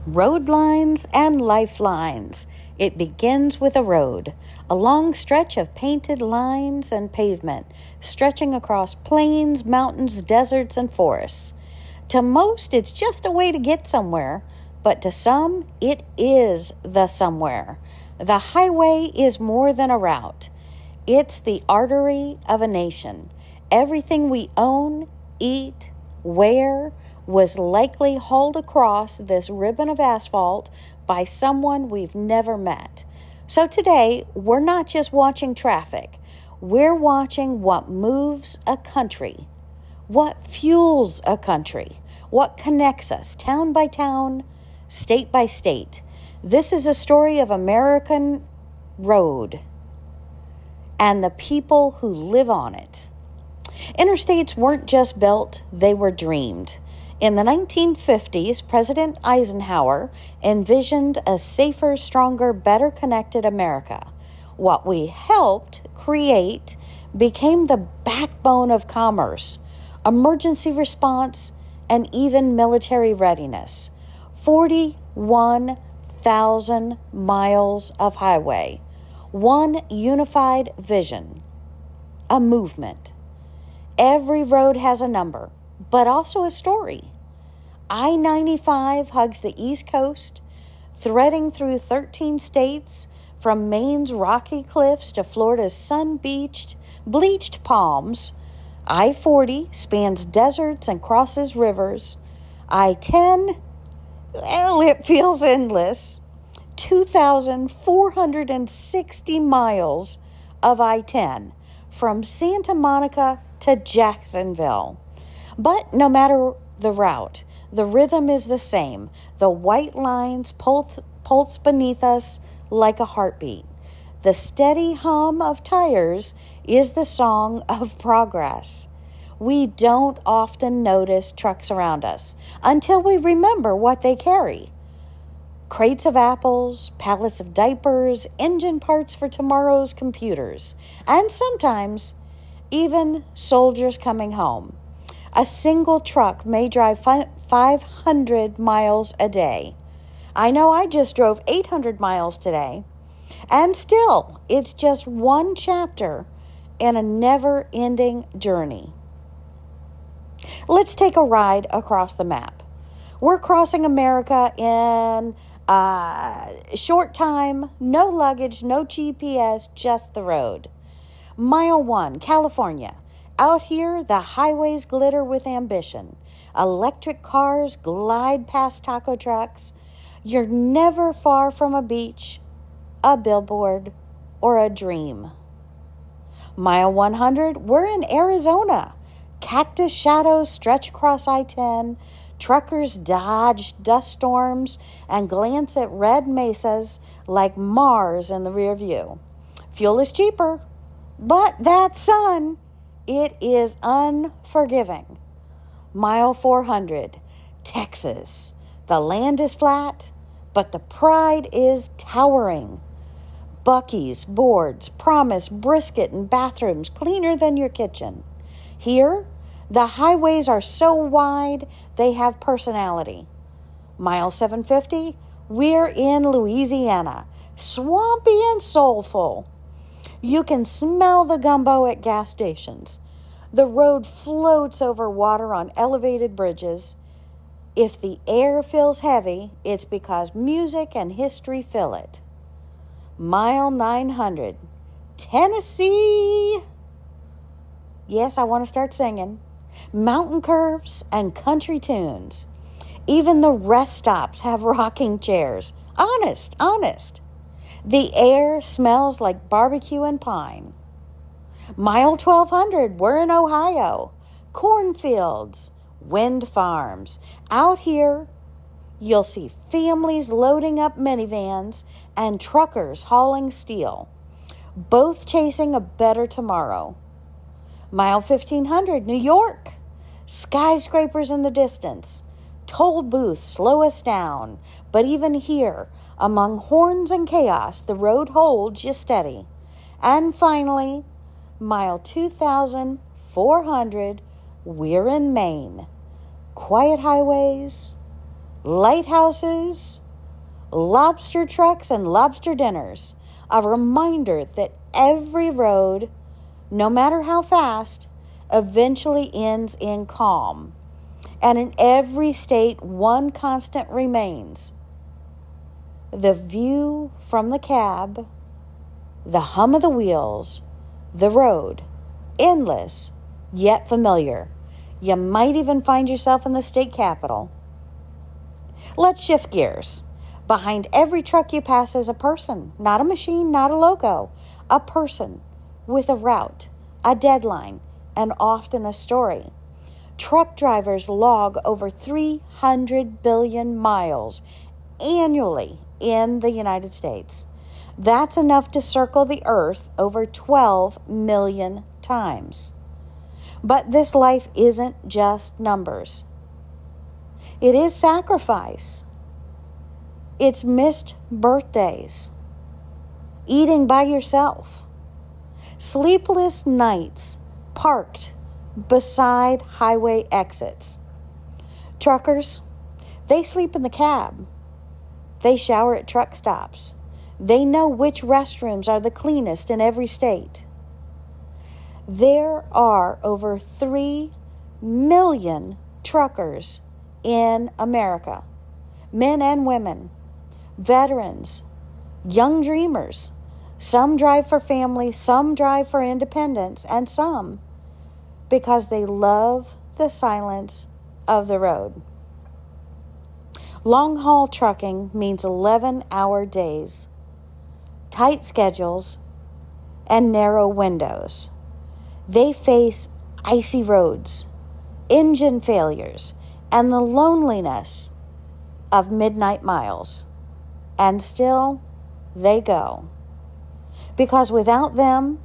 Road lines and lifelines. It begins with a road, a long stretch of painted lines and pavement, stretching across plains, mountains, deserts, and forests. To most, it's just a way to get somewhere, but to some, it is the somewhere. The highway is more than a route. It's the artery of a nation. Everything we own, eat, wear, was likely hauled across this ribbon of asphalt by someone we've never met. So today, we're not just watching traffic. We're watching what moves a country, what fuels a country, what connects us town by town, state by state. This is a story of American road and the people who live on it. Interstates weren't just built, they were dreamed. In the 1950s, President Eisenhower envisioned a safer, stronger, better connected America. What we helped create became the backbone of commerce, emergency response, and even military readiness. 41,000 miles of highway, one unified vision, a movement. Every road has a number, but also a story. I-95 hugs the East Coast, threading through 13 states, from Maine's rocky cliffs to Florida's bleached palms. I-40 spans deserts and crosses rivers. I-10, well, it feels endless. 2,460 miles of I-10 from Santa Monica to Jacksonville. But no matter the route, the rhythm is the same. The white lines pulse beneath us like a heartbeat. The steady hum of tires is the song of progress. We don't often notice trucks around us until we remember what they carry. Crates of apples, pallets of diapers, engine parts for tomorrow's computers, and sometimes even soldiers coming home. A single truck may drive 500 miles a day. I know I just drove 800 miles today. And still, it's just one chapter in a never-ending journey. Let's take a ride across the map. We're crossing America in a short time, no luggage, no GPS, just the road. Mile 1, California. Out here, the highways glitter with ambition. Electric cars glide past taco trucks. You're never far from a beach, a billboard, or a dream. Mile 100, we're in Arizona. Cactus shadows stretch across I-10. Truckers dodge dust storms and glance at red mesas like Mars in the rear view. Fuel is cheaper, but that sun, it is unforgiving. Mile 400, Texas. The land is flat, but the pride is towering. Buc-ee's, boards, promise brisket and bathrooms cleaner than your kitchen. Here, the highways are so wide, they have personality. Mile 750, we're in Louisiana, swampy and soulful. You can smell the gumbo at gas stations. The road floats over water on elevated bridges. If the air feels heavy, it's because music and history fill it. Mile 900, Tennessee. Yes, I want to start singing. Mountain curves and country tunes. Even the rest stops have rocking chairs. Honest. The air smells like barbecue and pine. Mile 1200, we're in Ohio. Cornfields, wind farms. Out here, you'll see families loading up minivans and truckers hauling steel, both chasing a better tomorrow. Mile 1500, New York. Skyscrapers in the distance. Toll booths slow us down. But even here, among horns and chaos, the road holds you steady. And finally, mile 2400, we're in Maine. Quiet highways, lighthouses, lobster trucks, and lobster dinners. A reminder that every road, no matter how fast, eventually ends in calm. And in every state, one constant remains: the view from the cab, the hum of the wheels, the road, endless yet familiar. You might even find yourself in the state capitol. Let's shift gears. Behind every truck you pass is a person, not a machine, not a logo, a person with a route, a deadline, and often a story. Truck drivers log over 300 billion miles annually in the United States. That's enough to circle the earth over 12 million times. But this life isn't just numbers. It is sacrifice. It's missed birthdays, eating by yourself, sleepless nights parked beside highway exits. Truckers, they sleep in the cab. They shower at truck stops. They know which restrooms are the cleanest in every state. There are over 3 million truckers in America, men and women, veterans, young dreamers. Some drive for family, some drive for independence, and some because they love the silence of the road. Long-haul trucking means 11-hour days, tight schedules, and narrow windows. They face icy roads, engine failures, and the loneliness of midnight miles. And still, they go. Because without them,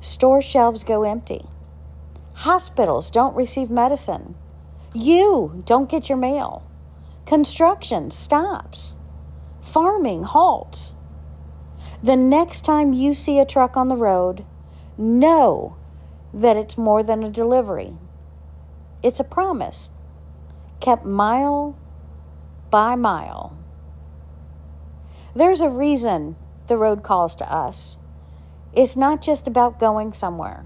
store shelves go empty. Hospitals don't receive medicine. You don't get your mail. Construction stops. Farming halts. The next time you see a truck on the road, know that it's more than a delivery. It's a promise, kept mile by mile. There's a reason the road calls to us. It's not just about going somewhere.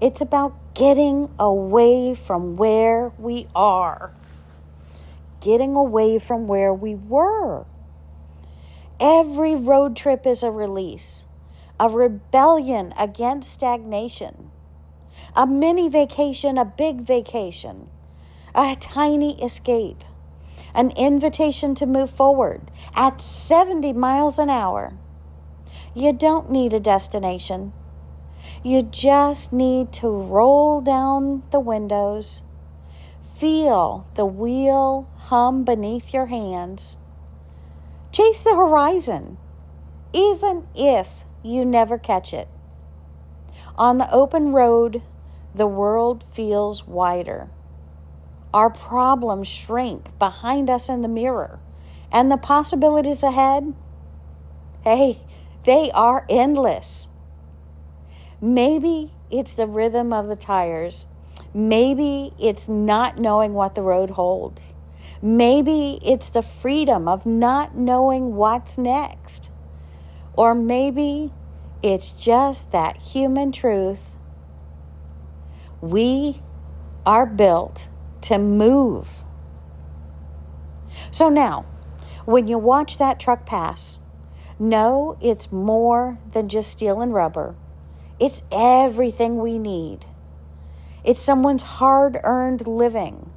It's about getting away from where we are. Getting away from where we were. Every road trip is a release, a rebellion against stagnation, a mini vacation, a big vacation, a tiny escape, an invitation to move forward at 70 miles an hour. You don't need a destination. You just need to roll down the windows, feel the wheel hum beneath your hands, chase the horizon, even if you never catch it. On the open road, the world feels wider. Our problems shrink behind us in the mirror, and the possibilities ahead, hey, they are endless. Maybe it's the rhythm of the tires. Maybe it's not knowing what the road holds. Maybe it's the freedom of not knowing what's next. Or maybe it's just that human truth. We are built to move. So now, when you watch that truck pass, know it's more than just steel and rubber. It's everything we need. It's someone's hard-earned living.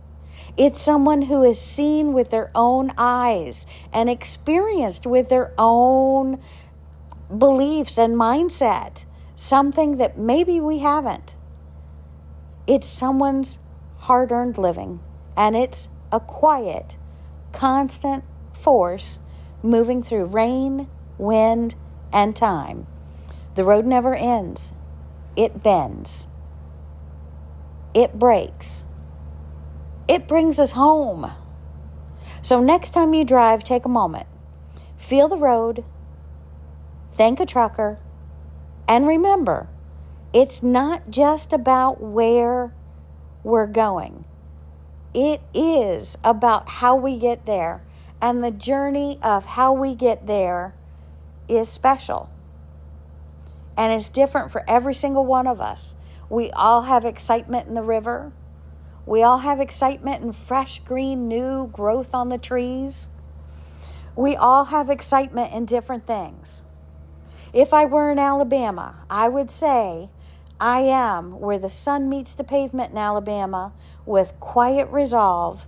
It's someone who has seen with their own eyes and experienced with their own beliefs and mindset something that maybe we haven't. It's someone's hard-earned living, and it's a quiet, constant force moving through rain, wind, and time. The road never ends. It bends. It breaks. It brings us home. So next time you drive, take a moment. Feel the road. Thank a trucker. And remember, it's not just about where we're going. It is about how we get there. And the journey of how we get there is special. And it's different for every single one of us. We all have excitement in the river. We all have excitement in fresh, green, new growth on the trees. We all have excitement in different things. If I were in Alabama, I would say I am where the sun meets the pavement in Alabama with quiet resolve.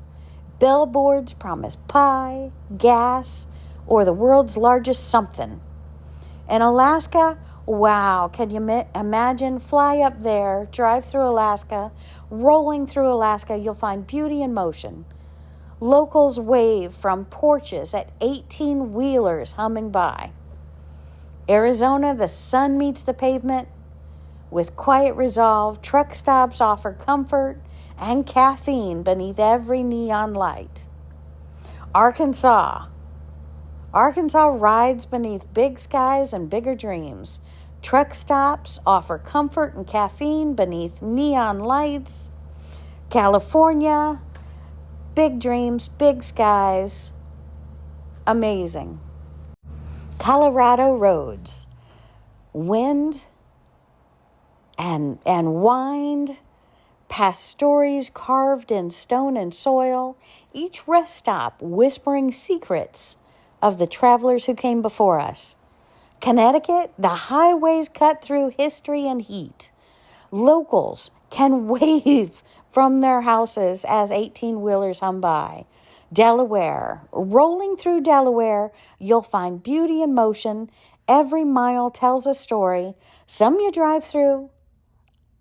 Billboards promise pie, gas, or the world's largest something. In Alaska, wow, can you imagine? Fly up there, drive through Alaska, rolling through Alaska, you'll find beauty in motion. Locals wave from porches at 18-wheelers humming by. Arizona, the sun meets the pavement with quiet resolve. Truck stops offer comfort and caffeine beneath every neon light. Arkansas rides beneath big skies and bigger dreams. Truck stops offer comfort and caffeine beneath neon lights. California, big dreams, big skies, amazing. Colorado roads, wind and wind, past stories carved in stone and soil, each rest stop whispering secrets of the travelers who came before us. Connecticut, the highways cut through history and heat. Locals can wave from their houses as 18-wheelers hum by. Delaware, rolling through Delaware, you'll find beauty in motion. Every mile tells a story. Some you drive through,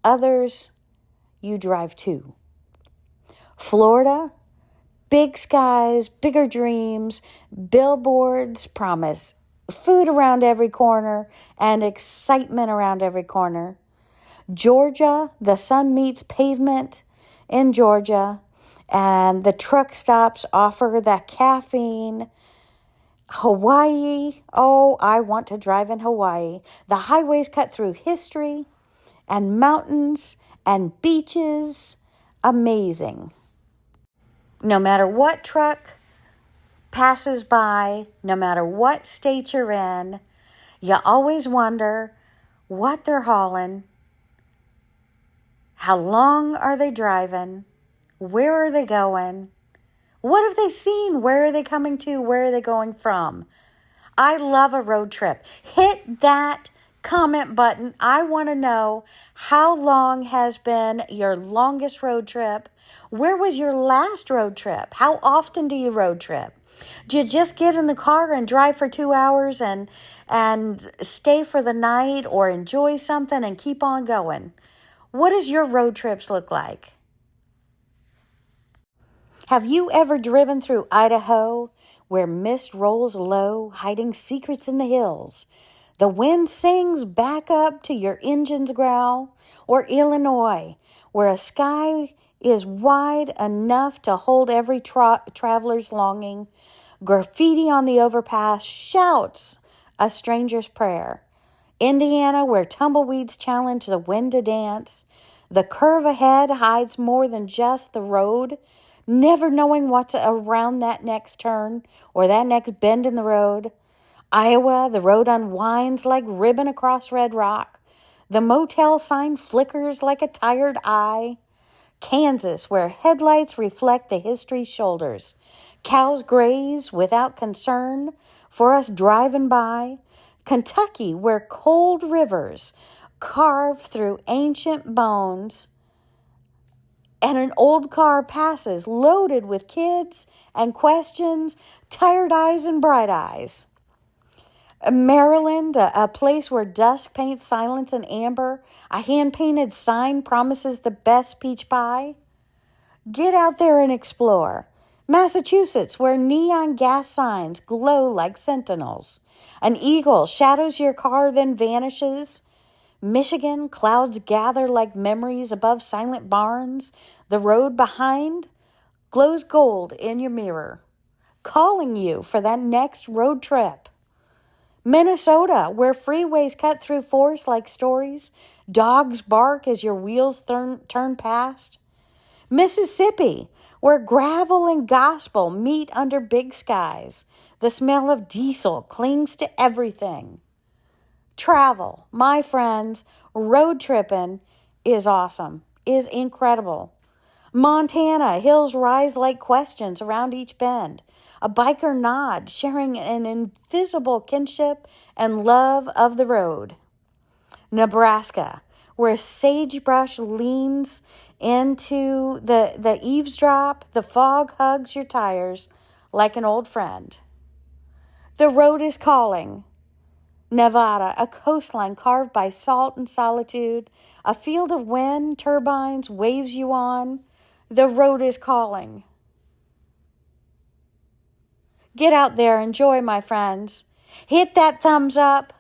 others you drive to. Florida, big skies, bigger dreams, billboards promise food around every corner and excitement around every corner. Georgia, the sun meets pavement in Georgia, and the truck stops offer that caffeine. Hawaii, oh, I want to drive in Hawaii. The highways cut through history and mountains and beaches. Amazing. No matter what truck passes by, no matter what state you're in, you always wonder what they're hauling, how long are they driving, where are they going, what have they seen, where are they coming to, where are they going from. I love a road trip. Hit that comment button. I want to know how long has been your longest road trip. Where was your last road trip? How often do you road trip? Do you just get in the car and drive for 2 hours and stay for the night, or enjoy something and keep on going? What does your road trips look like? Have you ever driven through Idaho, where mist rolls low, hiding secrets in the hills? The wind sings back up to your engine's growl. Or Illinois, where a sky is wide enough to hold every traveler's longing. Graffiti on the overpass shouts a stranger's prayer. Indiana, where tumbleweeds challenge the wind to dance. The curve ahead hides more than just the road, never knowing what's around that next turn or that next bend in the road. Iowa, the road unwinds like ribbon across red rock. The motel sign flickers like a tired eye. Kansas, where headlights reflect the history's shoulders. Cows graze without concern for us driving by. Kentucky, where cold rivers carve through ancient bones, and an old car passes loaded with kids and questions, tired eyes and bright eyes. Maryland, a place where dusk paints silence in amber. A hand-painted sign promises the best peach pie. Get out there and explore. Massachusetts, where neon gas signs glow like sentinels. An eagle shadows your car, then vanishes. Michigan, clouds gather like memories above silent barns. The road behind glows gold in your mirror, calling you for that next road trip. Minnesota, where freeways cut through forests like stories. Dogs bark as your wheels turn past. Mississippi, where gravel and gospel meet under big skies. The smell of diesel clings to everything. Travel, my friends, road tripping is awesome, is incredible. Montana, hills rise like questions around each bend. A biker nod, sharing an invisible kinship and love of the road. Nebraska, where sagebrush leans into the eavesdrop, the fog hugs your tires like an old friend. The road is calling. Nevada, a coastline carved by salt and solitude, a field of wind turbines waves you on. The road is calling. Get out there, enjoy, my friends. Hit that thumbs up,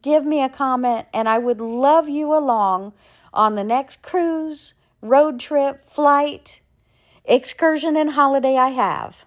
give me a comment, and I would love you along on the next cruise, road trip, flight, excursion, and holiday I have.